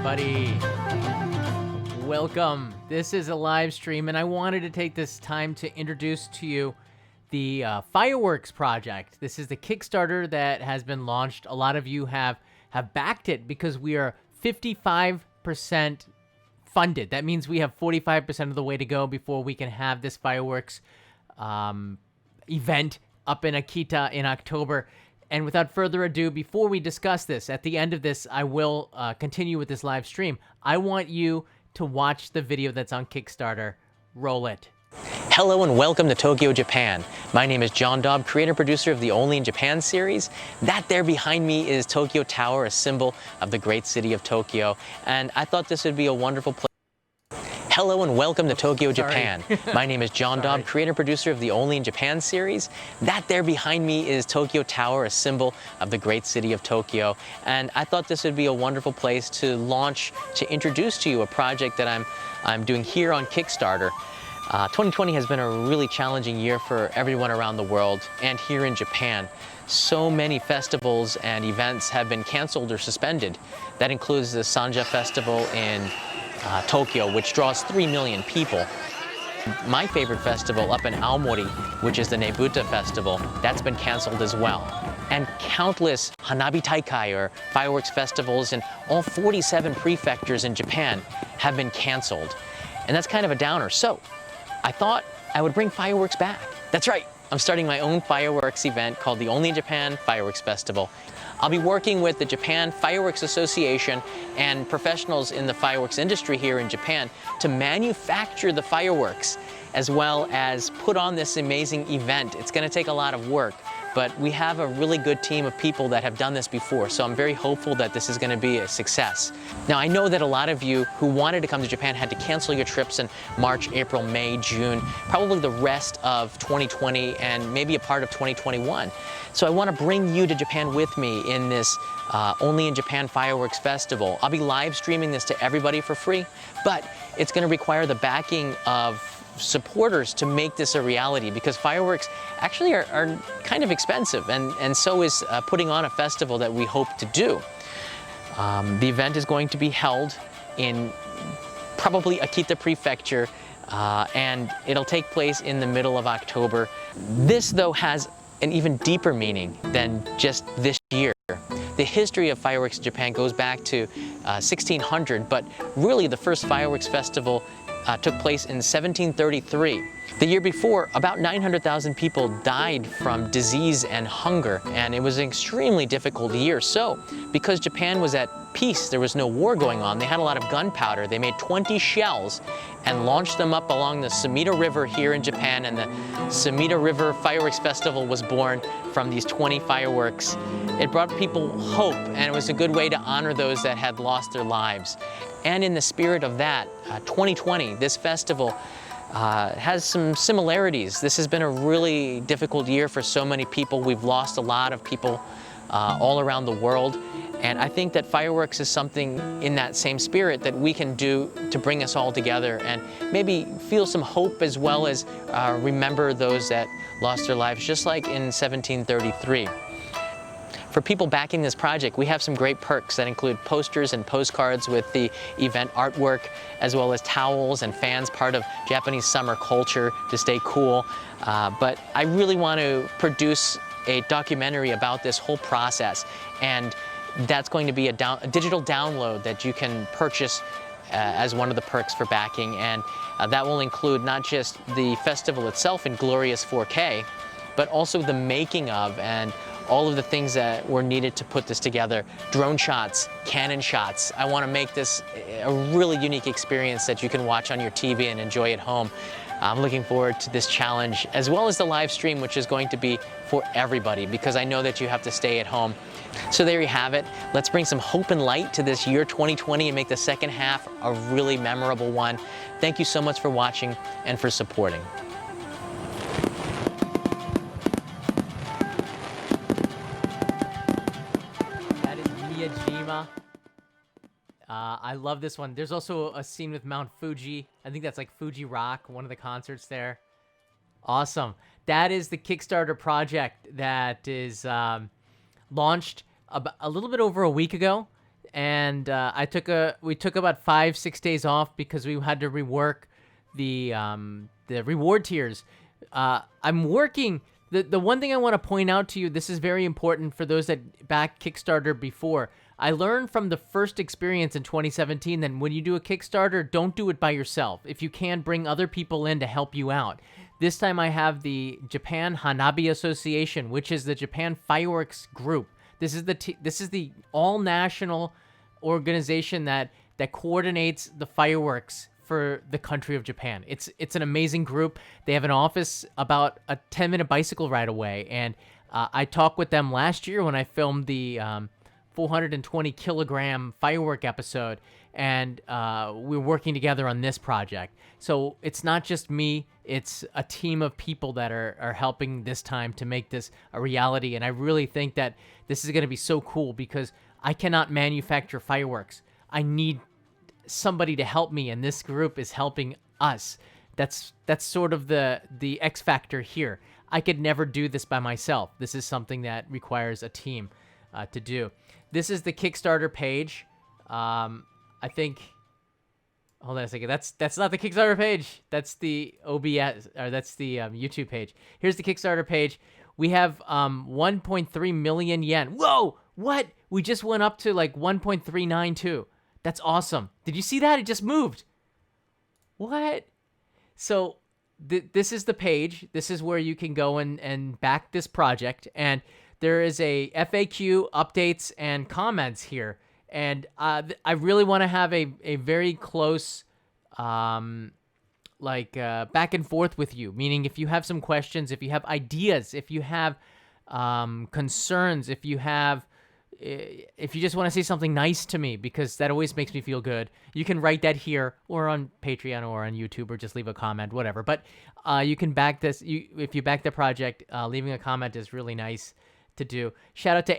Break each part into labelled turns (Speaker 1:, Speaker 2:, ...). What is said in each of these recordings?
Speaker 1: everybody. Welcome. This is a live stream, and I wanted to take this time to introduce to you the Fireworks project. This is the Kickstarter that has been launched. A lot of you have backed it because we are 55% funded. That means we have 45% of the way to go before we can have this fireworks event up in Akita in October. And without further ado, before we discuss this, at the end of this, I will continue with this live stream. I want you to watch the video that's on Kickstarter. Roll it.
Speaker 2: Hello and welcome to Tokyo, Japan. My name is John Daub, creator-producer of the Only in Japan series. That there behind me is Tokyo Tower, a symbol of the great city of Tokyo. And I thought this would be a wonderful place. Hello and welcome to Tokyo, Japan. My name is John Daub, creator-producer of the Only in Japan series. That there behind me is Tokyo Tower, a symbol of the great city of Tokyo. And I thought this would be a wonderful place to launch, to introduce to you a project that I'm doing here on Kickstarter. 2020 has been a really challenging year for everyone around the world and here in Japan. So many festivals and events have been canceled or suspended. That includes the Sanja Festival in Tokyo, which draws 3 million people. My favorite festival up in Aomori, which is the Nebuta Festival, that's been canceled as well. And countless Hanabi Taikai, or fireworks festivals, in all 47 prefectures in Japan have been canceled. And that's kind of a downer. So I thought I would bring fireworks back. That's right, I'm starting my own fireworks event called the Only in Japan Fireworks Festival. I'll be working with the Japan Fireworks Association and professionals in the fireworks industry here in Japan to manufacture the fireworks, as well as put on this amazing event. It's going to take a lot of work, but we have a really good team of people that have done this before, so I'm very hopeful that this is going to be a success. Now, I know that a lot of you who wanted to come to Japan had to cancel your trips in March, April, May, June, probably the rest of 2020 and maybe a part of 2021. So I want to bring you to Japan with me in this Only in Japan Fireworks Festival. I'll be live streaming this to everybody for free, but it's going to require the backing of supporters to make this a reality, because fireworks actually are kind of expensive, and so is putting on a festival that we hope to do. The event is going to be held in probably Akita Prefecture, and it'll take place in the middle of October. This, though, has an even deeper meaning than just this year. The history of fireworks in Japan goes back to 1600, but really the first fireworks festival took place in 1733. The year before, about 900,000 people died from disease and hunger, and it was an extremely difficult year. So, because Japan was at peace, there was no war going on, they had a lot of gunpowder. They made 20 shells and launched them up along the Sumida River here in Japan, and the Sumida River Fireworks Festival was born from these 20 fireworks. It brought people hope, and it was a good way to honor those that had lost their lives. And in the spirit of that, 2020, this festival has some similarities. This has been a really difficult year for so many people. We've lost a lot of people all around the world. And I think that fireworks is something in that same spirit that we can do to bring us all together and maybe feel some hope, as well as remember those that lost their lives, just like in 1733. For people backing this project, we have some great perks that include posters and postcards with the event artwork, as well as towels and fans, part of Japanese summer culture to stay cool. But I really want to produce a documentary about this whole process, and that's going to be a digital download that you can purchase as one of the perks for backing, and that will include not just the festival itself in glorious 4K, but also the making of and all of the things that were needed to put this together. Drone shots, cannon shots. I want to make this a really unique experience that you can watch on your TV and enjoy at home. I'm looking forward to this challenge, as well as the live stream, which is going to be for everybody, because I know that you have to stay at home. So there you have it. Let's bring some hope and light to this year 2020 and make the second half a really memorable one. Thank you so much for watching and for supporting.
Speaker 1: That is Miyajima. I love this one. There's also a scene with Mount Fuji. I think that's like Fuji Rock, one of the concerts there. Awesome. That is the Kickstarter project that is launched a little bit over a week ago. and we took about 5-6 days off because we had to rework the reward tiers. I'm working. The one thing I want to point out to you, this is very important for those that back Kickstarter before. I learned from the first experience in 2017 that when you do a Kickstarter, don't do it by yourself. If you can, bring other people in to help you out. This time I have the Japan Hanabi Association, which is the Japan Fireworks Group. This is the all-national organization that coordinates the fireworks for the country of Japan. It's an amazing group. They have an office about a 10-minute bicycle ride away, and I talked with them last year when I filmed the 420 kilogram firework episode, and we're working together on this project. So it's not just me, it's a team of people that are helping this time to make this a reality. And I really think that this is going to be so cool because I cannot manufacture fireworks. I need somebody to help me, and this group is helping us. That's sort of the X factor here. I could never do this by myself. This is something that requires a team to do. This is the Kickstarter page. I think. Hold on a second. That's not the Kickstarter page. That's the OBS, or that's the YouTube page. Here's the Kickstarter page. We have 1.3 million yen. Whoa! What? We just went up to like 1.392. That's awesome. Did you see that? It just moved. What? So this is the page. This is where you can go and back this project. And there is a FAQ, updates, and comments here. And I really want to have a very close back and forth with you. Meaning if you have some questions, if you have ideas, if you have concerns, if you just want to say something nice to me, because that always makes me feel good, you can write that here or on Patreon or on YouTube, or just leave a comment, whatever. But you can back this. If you back the project, leaving a comment is really nice to do. Shout out to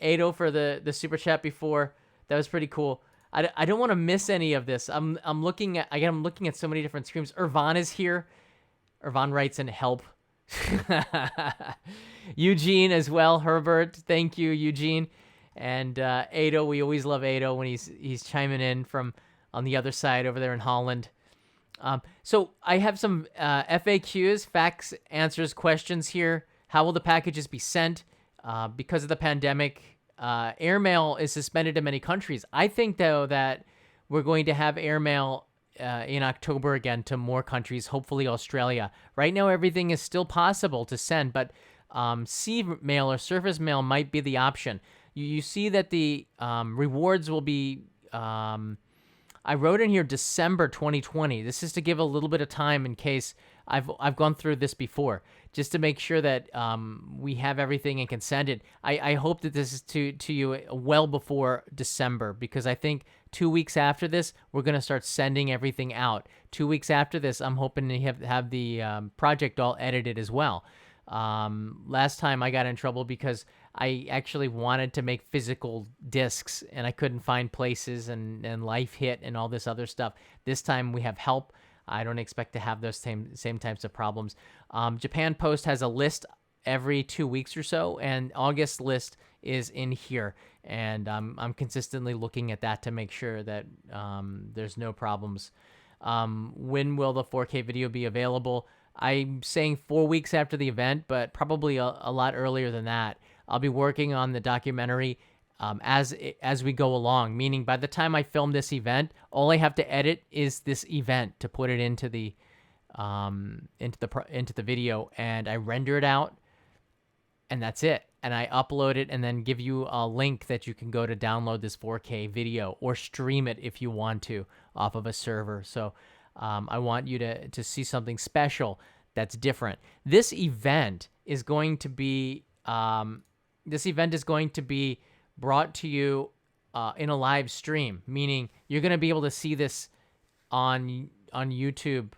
Speaker 1: Ado for the super chat before. That was pretty cool. I don't want to miss any of this. I'm looking at so many different screens. Irvan is here. Irvan writes in help. Eugene as well. Herbert, thank you, Eugene. And Ado, we always love Ado when he's chiming in from on the other side over there in Holland. So I have some FAQs, facts, answers, questions here. How will the packages be sent? Because of the pandemic, airmail is suspended in many countries. I think, though, that we're going to have airmail in October again to more countries, hopefully Australia. Right now, everything is still possible to send, but sea mail or surface mail might be the option. You see that the rewards will be... I wrote in here December 2020. This is to give a little bit of time in case I've gone through this before, just to make sure that we have everything and can send it. I hope that this is to you well before December, because I think 2 weeks after this, we're going to start sending everything out. 2 weeks after this, I'm hoping to have the project all edited as well. Last time I got in trouble because I actually wanted to make physical discs and I couldn't find places, and life hit and all this other stuff. This time we have help. I don't expect to have those same types of problems. Japan Post has a list every 2 weeks or so, and August list is in here. And I'm consistently looking at that to make sure that there's no problems. When will the 4K video be available? I'm saying 4 weeks after the event, but probably a lot earlier than that. I'll be working on the documentary as we go along, meaning by the time I film this event, all I have to edit is this event to put it into the video, and I render it out, and that's it. And I upload it and then give you a link that you can go to download this 4K video or stream it if you want to off of a server. So I want you to see something special that's different. This event is going to be brought to you in a live stream, meaning you're going to be able to see this on YouTube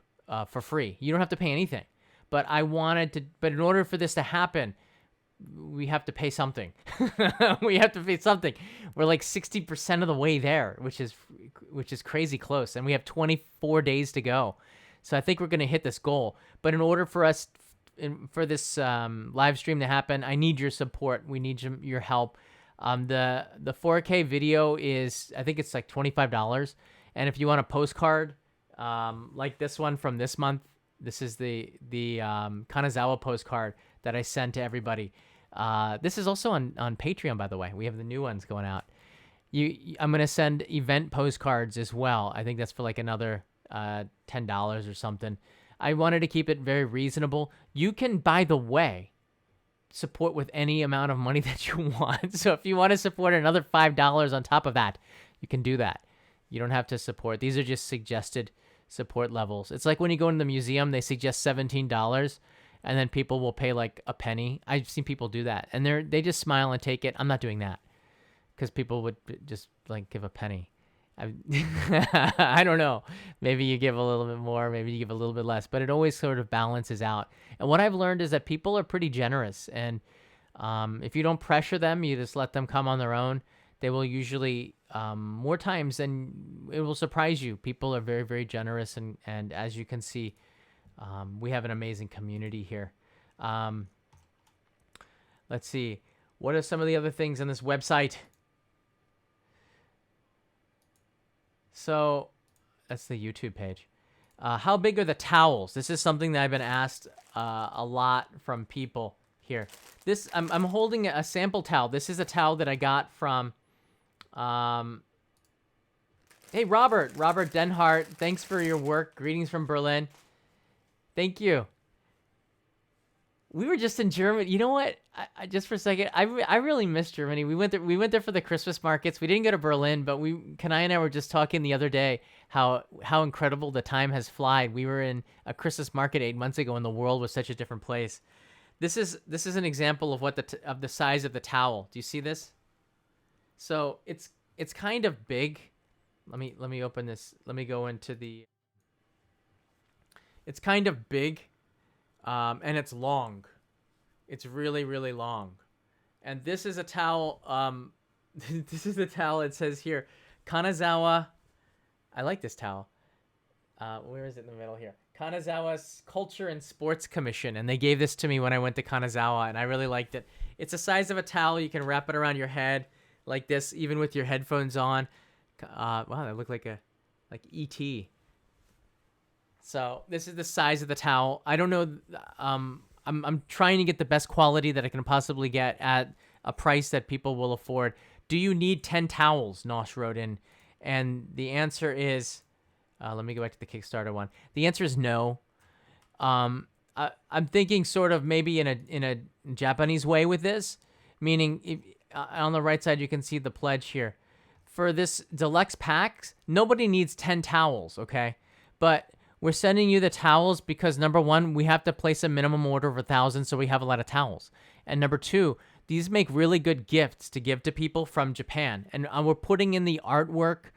Speaker 1: for free. You don't have to pay anything. But in order for this to happen, we have to pay something. We have to pay something. We're like 60% of the way there, which is crazy close, and we have 24 days to go. So I think we're going to hit this goal. But in order for this live stream to happen, I need your support. We need your help. The 4K video is, I think it's like $25, and if you want a postcard, like this one from this month, this is the Kanazawa postcard that I sent to everybody. This is also on Patreon, by the way. We have the new ones going out. I'm gonna send event postcards as well. I think that's for like another $10 or something. I wanted to keep it very reasonable. You can, by the way, support with any amount of money that you want. So if you want to support another $5 on top of that, you can do that. You don't have to support. These are just suggested support levels. It's like when you go in the museum, they suggest $17, and then people will pay like a penny. I've seen people do that, and they just smile and take it. I'm not doing that because people would just like give a penny. I don't know. Maybe you give a little bit more, maybe you give a little bit less, but it always sort of balances out. And what I've learned is that people are pretty generous, and if you don't pressure them, you just let them come on their own. They will usually, more times than it will surprise you. People are very, very generous, and as you can see, we have an amazing community here. Let's see. What are some of the other things on this website? So that's the YouTube page. How big are the towels? This is something that I've been asked a lot from people here. This I'm holding a sample towel. This is a towel that I got from hey, Robert Denhart. Thanks for your work. Greetings from Berlin. Thank you. We were just in Germany. You know what? I just for a second, I really miss Germany. We went there for the Christmas markets. We didn't go to Berlin, but Kanai and I were just talking the other day how incredible the time has flied. We were in a Christmas market 8 months ago, and the world was such a different place. This is an example of what the size of the towel. Do you see this? So it's kind of big. Let me open this. Let me go into the. It's kind of big. And it's long. It's really, really long. And this is a towel. This is the towel. It says here, Kanazawa. I like this towel. Where is it in the middle here? Kanazawa's Culture and Sports Commission. And they gave this to me when I went to Kanazawa, and I really liked it. It's the size of a towel. You can wrap it around your head like this, even with your headphones on. Wow, that looked like E.T. So this is the size of the towel. I don't know. I'm trying to get the best quality that I can possibly get at a price that people will afford. Do you need 10 towels? Nosh wrote in, and the answer is, let me go back to the Kickstarter one. The answer is no. I'm thinking sort of maybe in a Japanese way with this, meaning if, on the right side you can see the pledge here. For this deluxe packs, nobody needs 10 towels, okay? But we're sending you the towels because, number one, we have to place a minimum order of 1,000, so we have a lot of towels. And number two, these make really good gifts to give to people from Japan. And we're putting in the artwork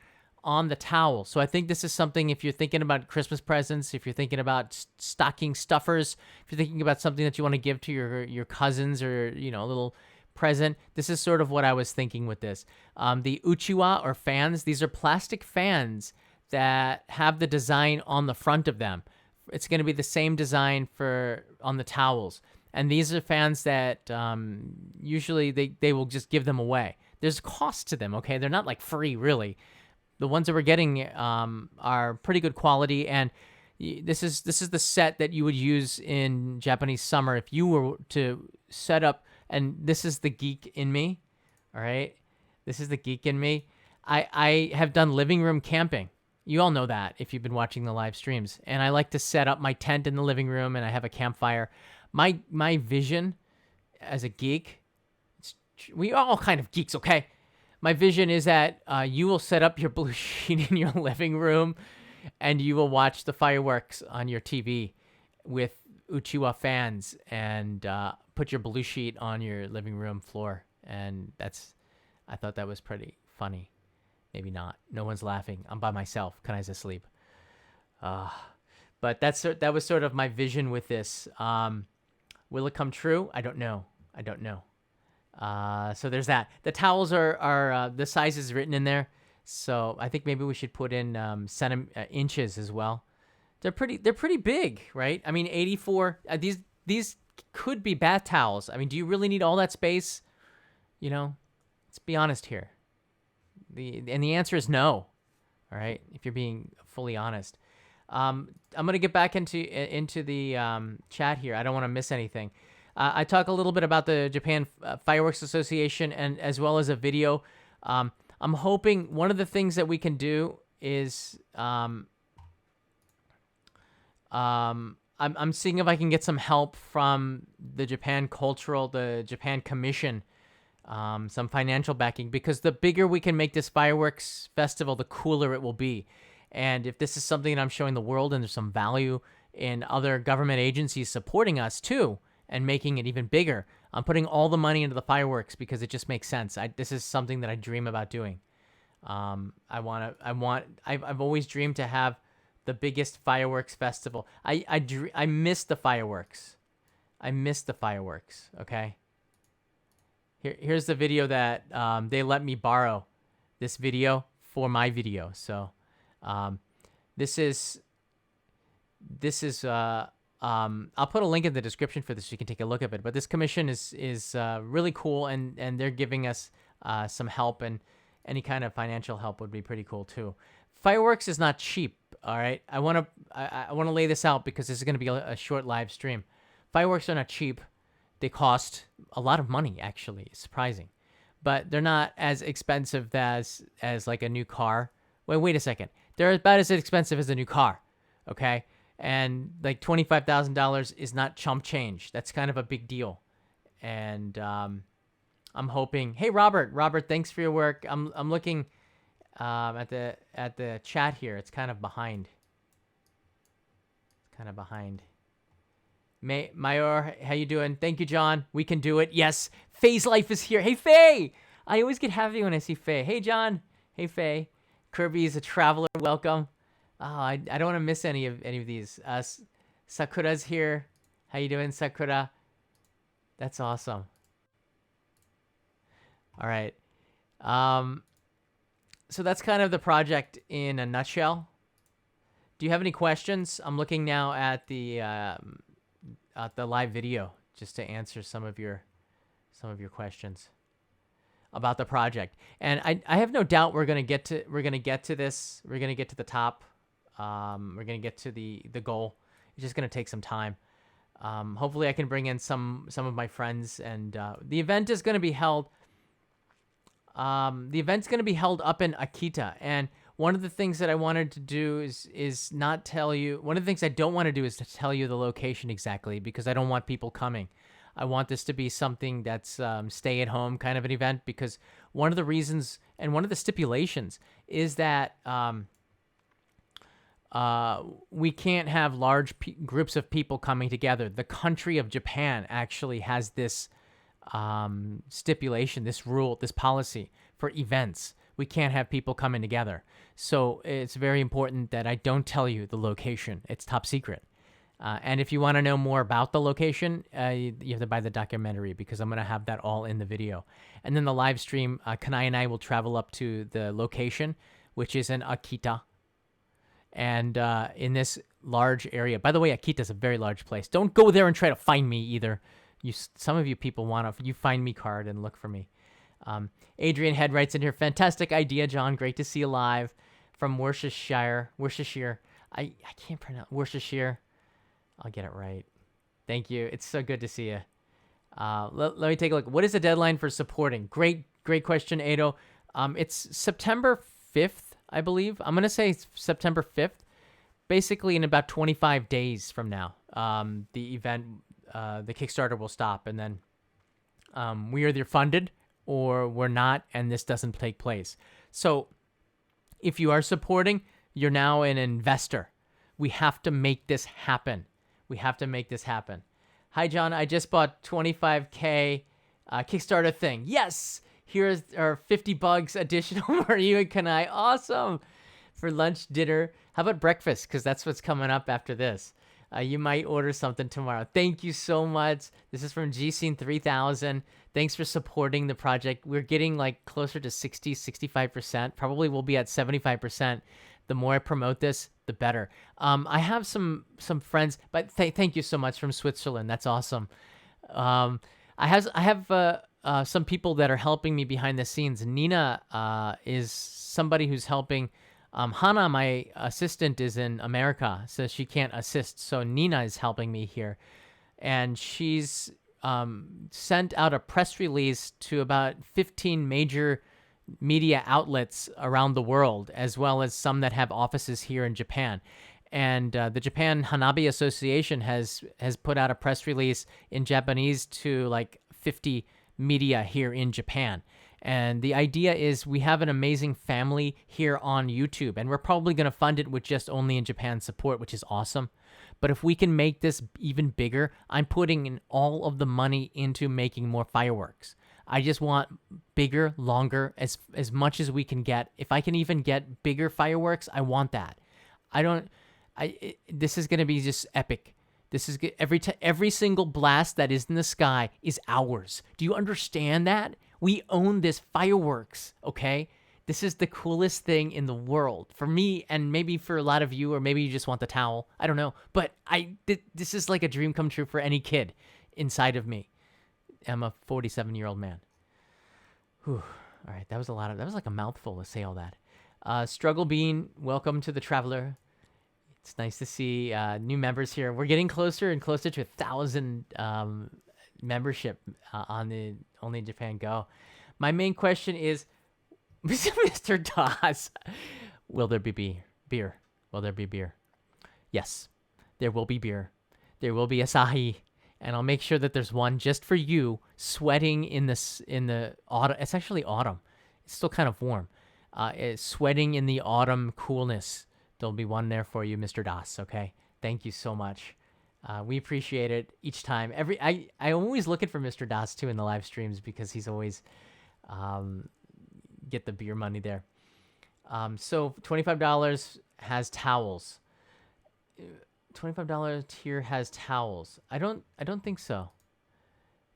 Speaker 1: on the towel. So I think this is something, if you're thinking about Christmas presents, if you're thinking about stocking stuffers, if you're thinking about something that you want to give to your cousins or, a little present, this is sort of what I was thinking with this. The uchiwa, or fans, these are plastic fans that have the design on the front of them. It's going to be the same design on the towels. And these are fans that usually they will just give them away. There's cost to them, okay? They're not like free, really. The ones that we're getting are pretty good quality, and this is the set that you would use in Japanese summer if you were to set up. And this is the geek in me, all right? This is the geek in me. I have done living room camping. You all know that if you've been watching the live streams. And I like to set up my tent in the living room, and I have a campfire. My vision as a geek, we are all kind of geeks, okay? My vision is that you will set up your blue sheet in your living room, and you will watch the fireworks on your TV with Uchiwa fans, and put your blue sheet on your living room floor. And I thought that was pretty funny. Maybe not. No one's laughing. I'm by myself. Kanai's asleep. But that was sort of my vision with this. Will it come true? I don't know. So there's that. The towels are the size is written in there. So I think maybe we should put in inches as well. They're pretty big, right? I mean, 84. These could be bath towels. I mean, do you really need all that space? Let's be honest here. The answer is no. All right, if you're being fully honest. I'm gonna get back into the chat here. I don't want to miss anything. I talk a little bit about the Japan Fireworks Association and as well as a video. I'm hoping one of the things that we can do is I'm seeing if I can get some help from the the Japan Commission, some financial backing, because the bigger we can make this fireworks festival, the cooler it will be. And if this is something that I'm showing the world and there's some value in other government agencies supporting us too and making it even bigger, I'm putting all the money into the fireworks because it just makes sense. This is something that I dream about doing. I've always dreamed to have the biggest fireworks festival. I miss the fireworks. I miss the fireworks. Okay. Here's the video that they let me borrow this video for my video. So this is I'll put a link in the description for this so you can take a look at it. But this commission is really cool, and they're giving us some help, and any kind of financial help would be pretty cool too. Fireworks is not cheap. All right, I want to lay this out because this is going to be a short live stream. Fireworks are not cheap. They cost a lot of money, actually. It's surprising, but they're not as expensive as like a new car. Wait a second. They're about as expensive as a new car, okay? And like $25,000 is not chump change. That's kind of a big deal, and I'm hoping. Hey, Robert, thanks for your work. I'm looking at the chat here. It's kind of behind. Mayor, how you doing? Thank you, John. We can do it. Yes, Faye's life is here. Hey, Faye. I always get happy when I see Faye. Hey, John. Hey, Faye. Kirby is a traveler. Welcome. Oh, I don't want to miss any of these. Sakura's here. How you doing, Sakura? That's awesome. All right. So that's kind of the project in a nutshell. Do you have any questions? I'm looking now at the live video just to answer some of your questions about the project. And I have no doubt we're gonna get to this. We're gonna get to the top. We're gonna get to the goal. It's just gonna take some time. Hopefully I can bring in some of my friends, and the event is gonna be held. The event's gonna be held up in Akita, and one of the things that I wanted to do is not tell you. One of the things I don't want to do is to tell you the location exactly, because I don't want people coming. I want this to be something that's stay-at-home kind of an event, because one of the reasons and one of the stipulations is that we can't have large groups of people coming together. The country of Japan actually has this stipulation, this rule, this policy for events. We can't have people coming together. So it's very important that I don't tell you the location. It's top secret. And if you want to know more about the location, you have to buy the documentary, because I'm going to have that all in the video. And then the live stream, Kanai and I will travel up to the location, which is in Akita. And in this large area. By the way, Akita is a very large place. Don't go there and try to find me either. Some of you people want to find me card and look for me. Adrian Head writes in here, fantastic idea, John. Great to see you live from Worcestershire. I can't pronounce Worcestershire. I'll get it right. Thank you. It's so good to see you. Let me take a look. What is the deadline for supporting? Great question, Ado. It's September 5th, I believe. I'm going to say September 5th. Basically, in about 25 days from now, the event, the Kickstarter will stop, and then we are either funded or we're not, and this doesn't take place. So if you are supporting, you're now an investor. We have to make this happen. Hi, John. I just bought 25K Kickstarter thing. Yes! Here's our 50 bucks additional for you and Kanai. Awesome! For lunch, dinner. How about breakfast? Because that's what's coming up after this. You might order something tomorrow. Thank you so much. This is from GScene 3000. Thanks for supporting the project. We're getting like closer to 60, 65%. Probably we'll be at 75%. The more I promote this, the better. I have some friends, but thank you so much from Switzerland. That's awesome. I have some people that are helping me behind the scenes. Nina is somebody who's helping. Hana, my assistant, is in America, so she can't assist. So Nina is helping me here, and she's sent out a press release to about 15 major media outlets around the world, as well as some that have offices here in Japan. And the Japan Hanabi Association has put out a press release in Japanese to like 50 media here in Japan. And the idea is we have an amazing family here on YouTube, and we're probably going to fund it with just Only in Japan support, which is awesome. But if we can make this even bigger, I'm putting in all of the money into making more fireworks. I just want bigger, longer, as much as we can get. If I can even get bigger fireworks, I want that. This is going to be just epic. This is every single blast that is in the sky is ours. Do you understand that? We own this fireworks, okay? This is the coolest thing in the world for me, and maybe for a lot of you, or maybe you just want the towel. I don't know, but this is like a dream come true for any kid inside of me. I'm a 47-year-old man. Whew. All right, that was like a mouthful to say all that. Struggle Bean, welcome to the Traveler. It's nice to see new members here. We're getting closer and closer to 1,000 membership on the Only Japan Go. My main question is, Mr. Das, will there be beer? Will there be beer? Yes, there will be beer. There will be Asahi, and I'll make sure that there's one just for you, sweating in the autumn. It's actually autumn. It's still kind of warm. It's sweating in the autumn coolness. There'll be one there for you, Mr. Das, okay? Thank you so much. We appreciate it each time. I'm always looking for Mr. Das, too, in the live streams because he's always get the beer money there. So $25 has towels. $25 tier has towels. I don't think so.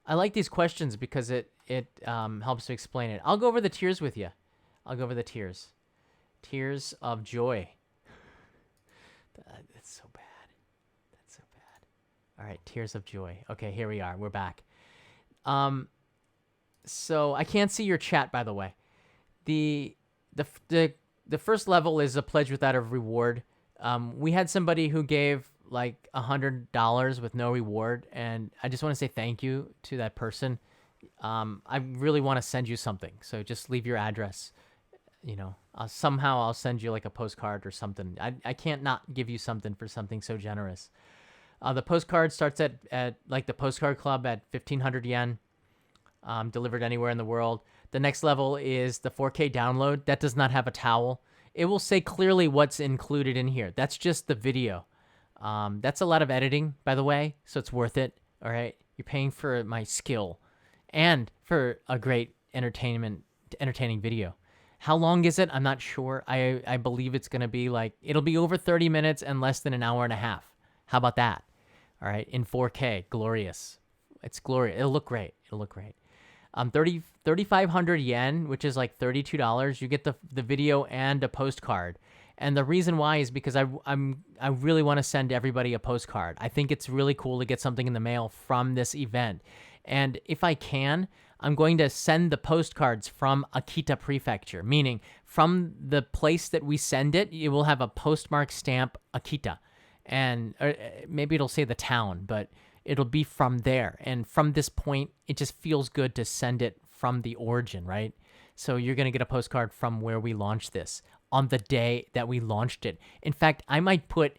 Speaker 1: I like these questions because it helps to explain it. I'll go over the tiers with you. I'll go over the tiers. Tears of joy. That's so bad. That's so bad. All right, tears of joy. Okay, here we are. We're back. So I can't see your chat, by the way. The first level is a pledge without a reward. We had somebody who gave like $100 with no reward, and I just want to say thank you to that person. I really want to send you something, so just leave your address. You know, somehow I'll send you like a postcard or something. I can't not give you something for something so generous. The postcard starts at like the postcard club at 1,500 yen, delivered anywhere in the world. The next level is the 4K download. That does not have a towel. It will say clearly what's included in here. That's just the video. That's a lot of editing, by the way, so it's worth it. All right, you're paying for my skill and for a great entertaining video. How long is it? I'm not sure. I believe it's going to be like, it'll be over 30 minutes and less than an hour and a half. How about that? All right, in 4K, glorious. It's glorious. It'll look great. 3,500 yen, which is like $32. You get the video and a postcard. And the reason why is because I really want to send everybody a postcard. I think it's really cool to get something in the mail from this event. And if I can, I'm going to send the postcards from Akita Prefecture, meaning from the place that we send it, it will have a postmark stamp Akita. And maybe it'll say the town, but it'll be from there. And from this point, it just feels good to send it from the origin, right? So you're going to get a postcard from where we launched this on the day that we launched it. In fact, I might put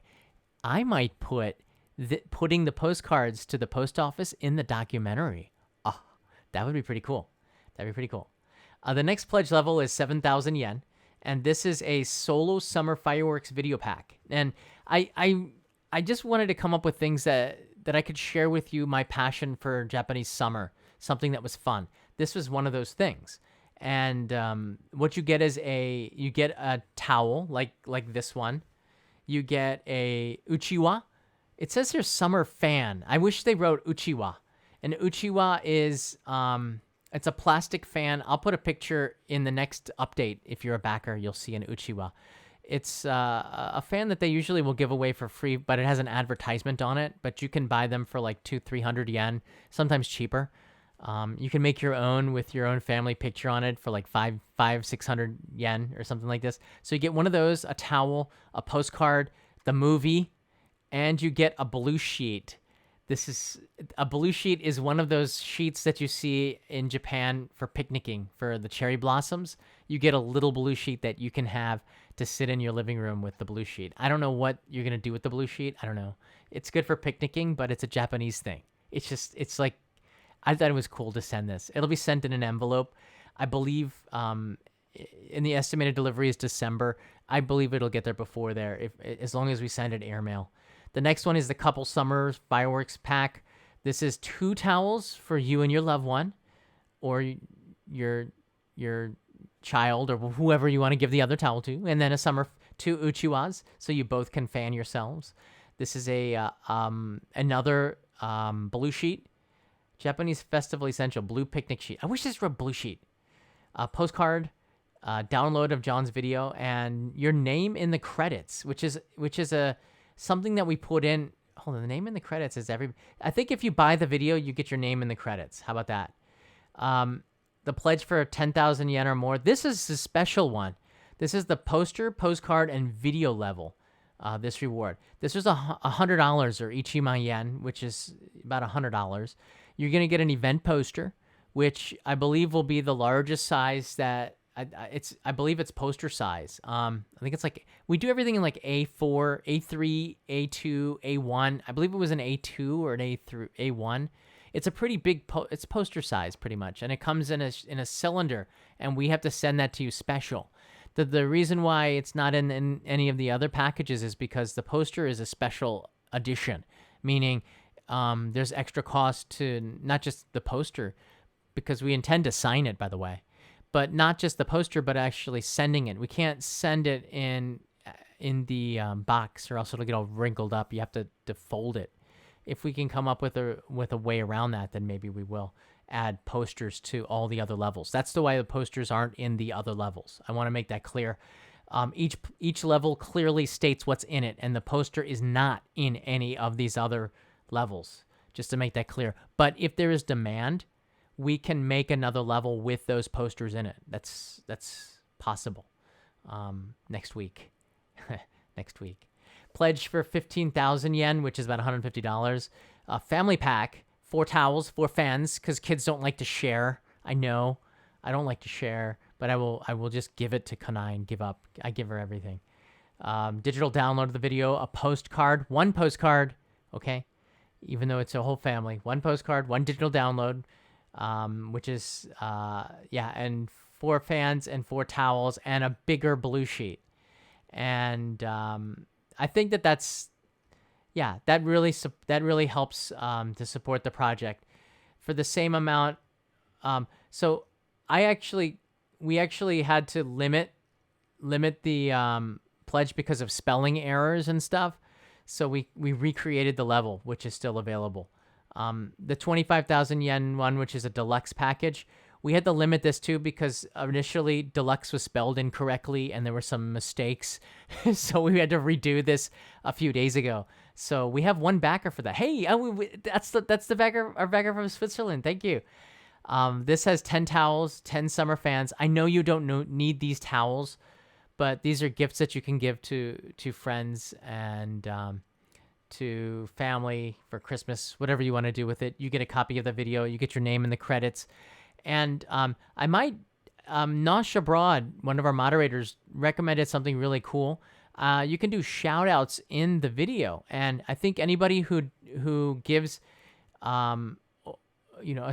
Speaker 1: putting the postcards to the post office in the documentary. Oh, that would be pretty cool. The next pledge level is 7,000 yen, and this is a solo summer fireworks video pack. And I just wanted to come up with things that I could share with you, my passion for Japanese summer, something that was fun. This was one of those things. And what you get is you get a towel like this one. You get a uchiwa. It says here summer fan. I wish they wrote uchiwa. An uchiwa is it's a plastic fan. I'll put a picture in the next update. If you're a backer, you'll see an uchiwa. It's a fan that they usually will give away for free, but it has an advertisement on it. But you can buy them for like 200-300 yen, sometimes cheaper. You can make your own with your own family picture on it for like 600 yen or something like this. So you get one of those, a towel, a postcard, the movie, and you get a blue sheet. This is a blue sheet is one of those sheets that you see in Japan for picnicking for the cherry blossoms. You get a little blue sheet that you can have to sit in your living room with the blue sheet. I don't know what you're going to do with the blue sheet. I don't know. It's good for picnicking, but it's a Japanese thing. It's like, I thought it was cool to send this. It'll be sent in an envelope. I believe in the estimated delivery is December. I believe it'll get there before there, as long as we send it airmail. The next one is the Couple Summers Fireworks Pack. This is 2 towels for you and your loved one, or your child, or whoever you want to give the other towel to, and then a summer 2 uchiwas, so you both can fan yourselves. This is a another blue sheet, Japanese Festival Essential blue picnic sheet. I wish this were a blue sheet. Postcard, download of John's video, and your name in the credits, which is a something that we put in. Hold on, the name in the credits is I think if you buy the video, you get your name in the credits. How about that? The pledge for 10,000 yen or more. This is a special one. This is the poster, postcard, and video level. This reward. This was $100 or ichima yen, which is about $100. You're gonna get an event poster, which I believe will be the largest size that. I believe it's poster size. I think it's like we do everything in like A4, A3, A2, A1. I believe it was an A2 or an A3, A1. It's a pretty big it's poster size pretty much, and it comes in a cylinder, and we have to send that to you special. The reason why it's not in any of the other packages is because the poster is a special edition, meaning there's extra cost to not just the poster, because we intend to sign it, by the way. But not just the poster, but actually sending it. We can't send it in the box, or else it'll get all wrinkled up. You have to fold it. If we can come up with a way around that, then maybe we will add posters to all the other levels. That's the why the posters aren't in the other levels. I want to make that clear. Each level clearly states what's in it, and the poster is not in any of these other levels, just to make that clear. But if there is demand, we can make another level with those posters in it. That's possible. Next week. Next week. Pledge for 15,000 yen, which is about $150. Family pack, 4 towels, 4 fans, because kids don't like to share. I know. I don't like to share, but I will just give it to Kanai and give up. I give her everything. Digital download of the video, a postcard, 1 postcard, okay? Even though it's a whole family. 1 postcard, 1 digital download. Which is, and 4 fans and 4 towels and a bigger blue sheet. And I think that really helps to support the project for the same amount. So we actually had to limit the pledge because of spelling errors and stuff. So we recreated the level, which is still available. The 25,000 yen one, which is a deluxe package, we had to limit this too because initially deluxe was spelled incorrectly and there were some mistakes. So we had to redo this a few days ago. So we have 1 backer for that. Hey, that's the backer, our backer from Switzerland. Thank you. This has 10 towels, 10 summer fans. I know you don't need these towels, but these are gifts that you can give to friends and to family for Christmas, whatever you want to do with it. You get a copy of the video, you get your name in the credits. And I might, Nosh Abroad, one of our moderators, recommended something really cool. You can do shout outs in the video. And I think anybody who gives, a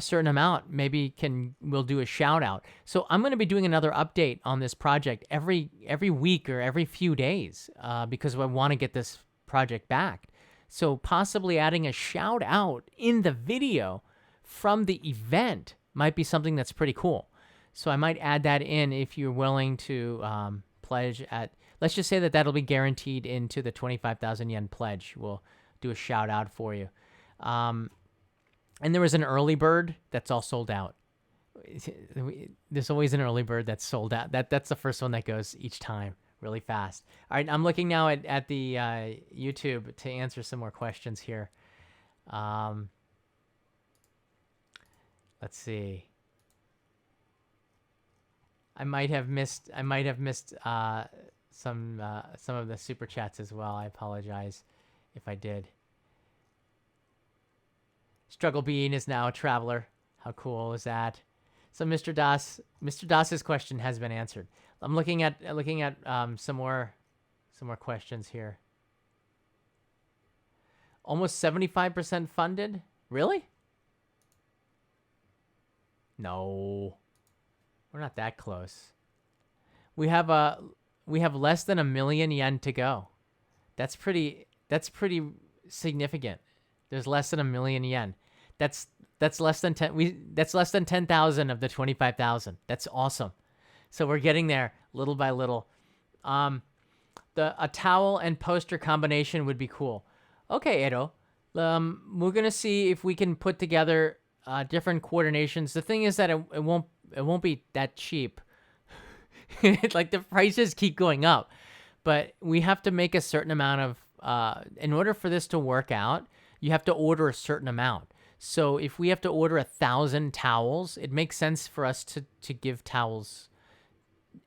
Speaker 1: certain amount maybe will do a shout out. So I'm going to be doing another update on this project every week or every few days because I want to get this project back. So possibly adding a shout out in the video from the event might be something that's pretty cool. So I might add that in if you're willing to pledge at, let's just say that'll be guaranteed into the 25,000 yen pledge. We'll do a shout out for you. And there was an early bird that's all sold out. There's always an early bird that's sold out. That's the first one that goes each time. Really fast. All right, I'm looking now at the YouTube to answer some more questions here. Let's see. I might have missed some of the super chats as well. I apologize if I did. Struggle Bean is now a traveler. How cool is that? So Mr. Das's question has been answered. I'm looking at some more questions here. Almost 75% funded? Really? No. We're not that close. We have less than 1,000,000 yen to go. That's pretty significant. There's less than 1,000,000 yen. That's less than 10,000 of the 25,000. That's awesome. So we're getting there little by little. A towel and poster combination would be cool. Okay, Edo. We're gonna see if we can put together different coordinations. The thing is that it won't be that cheap. Like the prices keep going up, but we have to make a certain amount of. In order for this to work out, you have to order a certain amount. So if we have to order 1,000 towels, it makes sense for us to give towels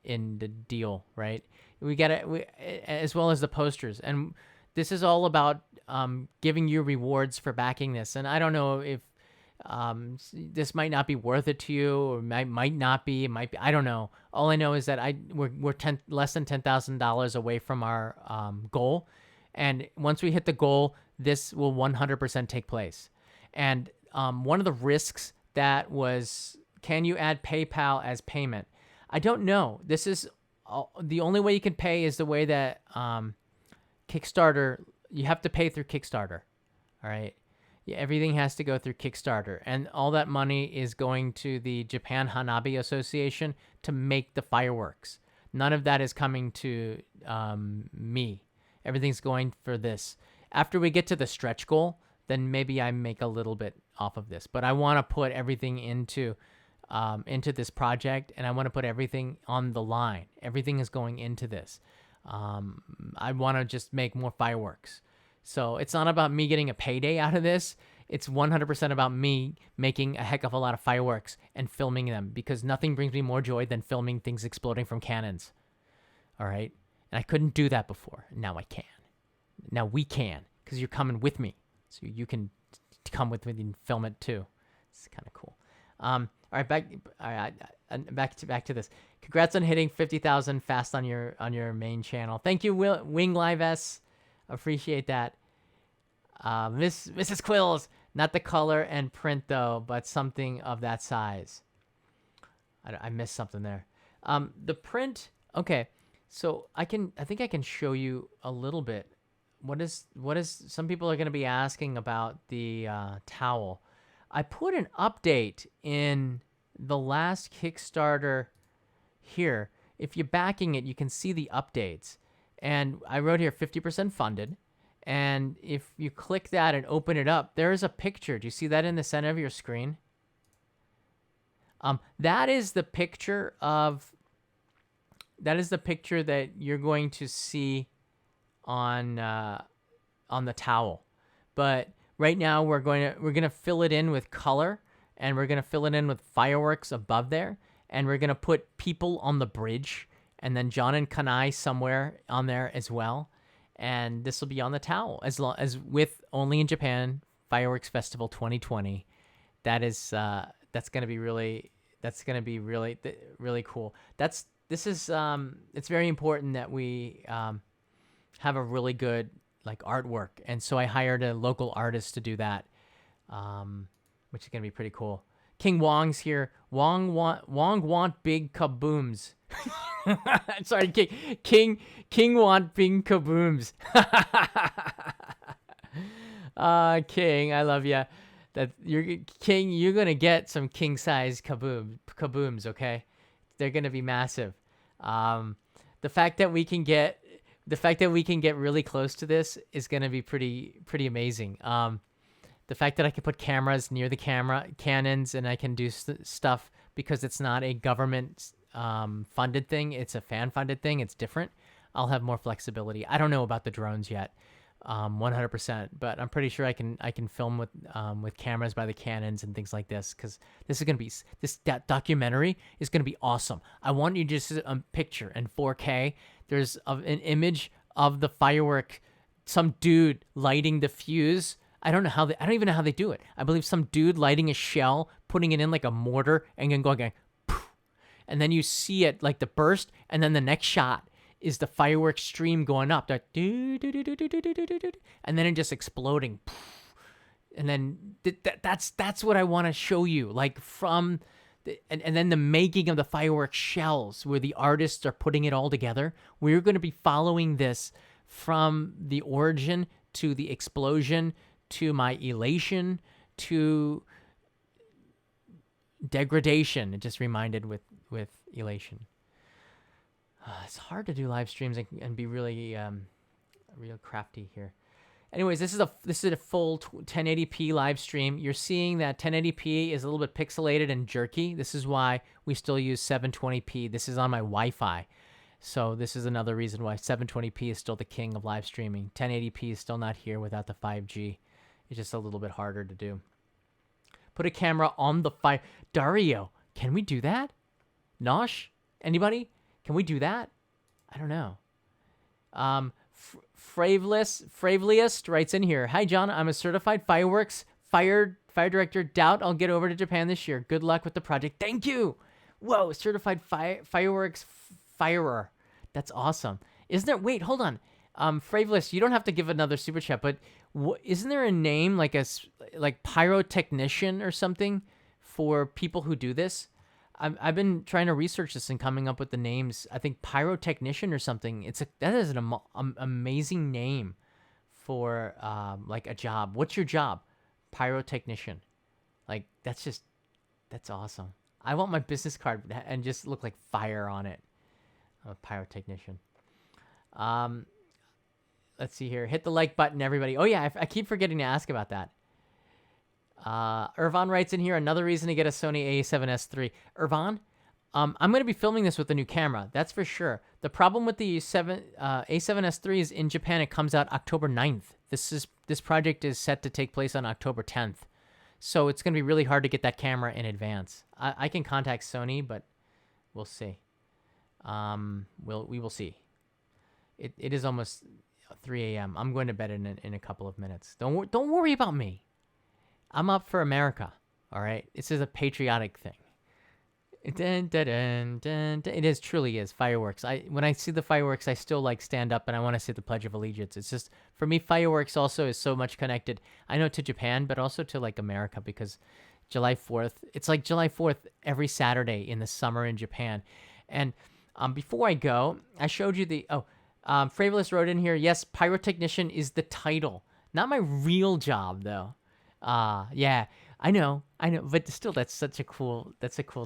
Speaker 1: in the deal, right? We as well as the posters, and this is all about giving you rewards for backing this. And I don't know if this might not be worth it to you, or might not be. It might be. I don't know. All I know is that we're less than $10,000 away from our goal, and once we hit the goal, this will 100% take place. And one of the risks that was, can you add PayPal as payment? I don't know. This is the only way you can pay is the way that Kickstarter. You have to pay through Kickstarter. All right. Yeah, everything has to go through Kickstarter, and all that money is going to the Japan Hanabi Association to make the fireworks. None of that is coming to me. Everything's going for this. After we get to the stretch goal, then maybe I make a little bit off of this. But I want to put everything into this project, and I want to put everything on the line. Everything is going into this. I want to just make more fireworks. So it's not about me getting a payday out of this. It's 100% about me making a heck of a lot of fireworks and filming them, because nothing brings me more joy than filming things exploding from cannons. All right? And I couldn't do that before. Now I can. Now we can, because you're coming with me. So you can come with me and film it too. It's kind of cool. All right, back to this. Congrats on hitting 50,000 fast on your main channel. Thank you, Wing Live S. Appreciate that. Mrs. Quills, not the color and print though, but something of that size. I missed something there. The print. Okay, so I think I can show you a little bit. What is some people are going to be asking about the towel. I put an update in the last Kickstarter here. If you're backing it, you can see the updates. And I wrote here 50% funded. And if you click that and open it up, there is a picture. Do you see that in the center of your screen? That is the picture that you're going to see on the towel. But right now we're gonna fill it in with color, and we're gonna fill it in with fireworks above there, and we're gonna put people on the bridge, and then John and Kanai somewhere on there as well. And this will be on the towel as with Only in Japan Fireworks Festival 2020. That's gonna be really cool. It's very important that we have a really good like artwork, and so I hired a local artist to do that, which is gonna be pretty cool. King Wong's here. Wong want big kabooms. Sorry, King want big kabooms. King, I love you. That you're King. You're gonna get some king size kabooms. Okay, they're gonna be massive. The fact that we can get really close to this is gonna be pretty amazing. The fact that I can put cameras near the cannons, and I can do stuff because it's not a government funded thing, it's a fan funded thing. It's different. I'll have more flexibility. I don't know about the drones yet. 100%. But I'm pretty sure I can film with cameras by the Canons and things like this, because this is gonna be that documentary is gonna be awesome. I want you to just picture in 4K. There's an image of the firework, some dude lighting the fuse. I don't even know how they do it. I believe some dude lighting a shell, putting it in like a mortar, and then going, poof, and then you see it like the burst, and then the next shot is the fireworks stream going up, that and then it just exploding, and then that's what I want to show you, like from and then the making of the fireworks shells, where the artists are putting it all together. We're going to be following this from the origin to the explosion to my elation to degradation. It just reminded with elation. It's hard to do live streams and be really real crafty here. Anyways, this is a full 1080p live stream. You're seeing that 1080p is a little bit pixelated and jerky. This is why we still use 720p. This is on my Wi-Fi. So this is another reason why 720p is still the king of live streaming. 1080p is still not here without the 5G. It's just a little bit harder to do. Put a camera on the fire. Dario, can we do that? Nosh? Anybody? Can we do that? I don't know. Fraveliest writes in here. Hi, John. I'm a certified fire director. Doubt I'll get over to Japan this year. Good luck with the project. Thank you. Whoa, certified fireworks firer. That's awesome. Isn't there? Wait, hold on. Fraveless, you don't have to give another super chat, but isn't there a name like pyrotechnician or something for people who do this? I've been trying to research this and coming up with the names. I think pyrotechnician or something. That is an amazing name for like a job. What's your job? Pyrotechnician. Like that's awesome. I want my business card and just look like fire on it. I'm a pyrotechnician. Let's see here. Hit the like button, everybody. Oh yeah, I keep forgetting to ask about that. Irvan writes in here, another reason to get a Sony A7S III. Irvan, I'm going to be filming this with the new camera. That's for sure. The problem with the A7S III is in Japan, it comes out October 9th. This project is set to take place on October 10th. So it's going to be really hard to get that camera in advance. I can contact Sony, but we'll see. We will see. It is almost 3 a.m. I'm going to bed in a couple of minutes. Don't worry about me. I'm up for America, all right? This is a patriotic thing. Dun, dun, dun, dun, dun. It truly is fireworks. When I see the fireworks, I still like stand up and I want to say the Pledge of Allegiance. It's just, for me, fireworks also is so much connected. I know to Japan, but also to like America, because July 4th, it's like July 4th every Saturday in the summer in Japan. And before I go, I showed you Fraveless wrote in here, yes, pyrotechnician is the title. Not my real job, though. Yeah, I know, but still, that's a cool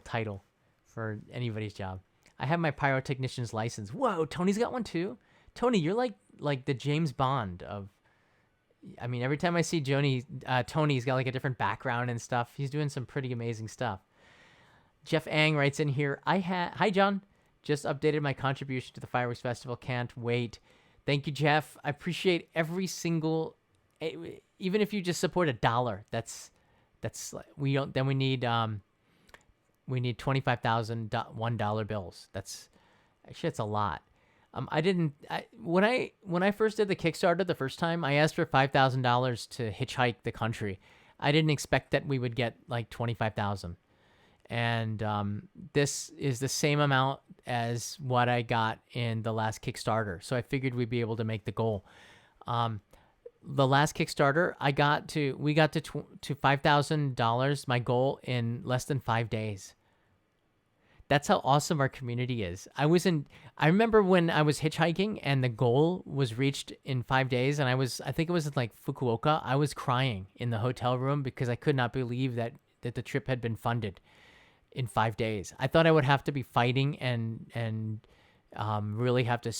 Speaker 1: title for anybody's job. I have my pyrotechnician's license. Whoa, Tony's got one too. Tony, you're like the James Bond of. I mean, every time I see Tony's got like a different background and stuff. He's doing some pretty amazing stuff. Jeff Ang writes in here. Hi John, just updated my contribution to the Fireworks Festival. Can't wait. Thank you, Jeff. I appreciate every single. Even if you just support $1, that's we need 25,000 $1 bills. That's a lot. When I first did the Kickstarter the first time, I asked for $5,000 to hitchhike the country. I didn't expect that we would get like 25,000, and this is the same amount as what I got in the last Kickstarter. So I figured we'd be able to make the goal. The last Kickstarter, we got to $5,000, my goal, in less than 5 days. That's how awesome our community is. I remember when I was hitchhiking and the goal was reached in 5 days, and I think it was in like Fukuoka. I was crying in the hotel room because I could not believe that the trip had been funded in 5 days. I thought I would have to be fighting and really have to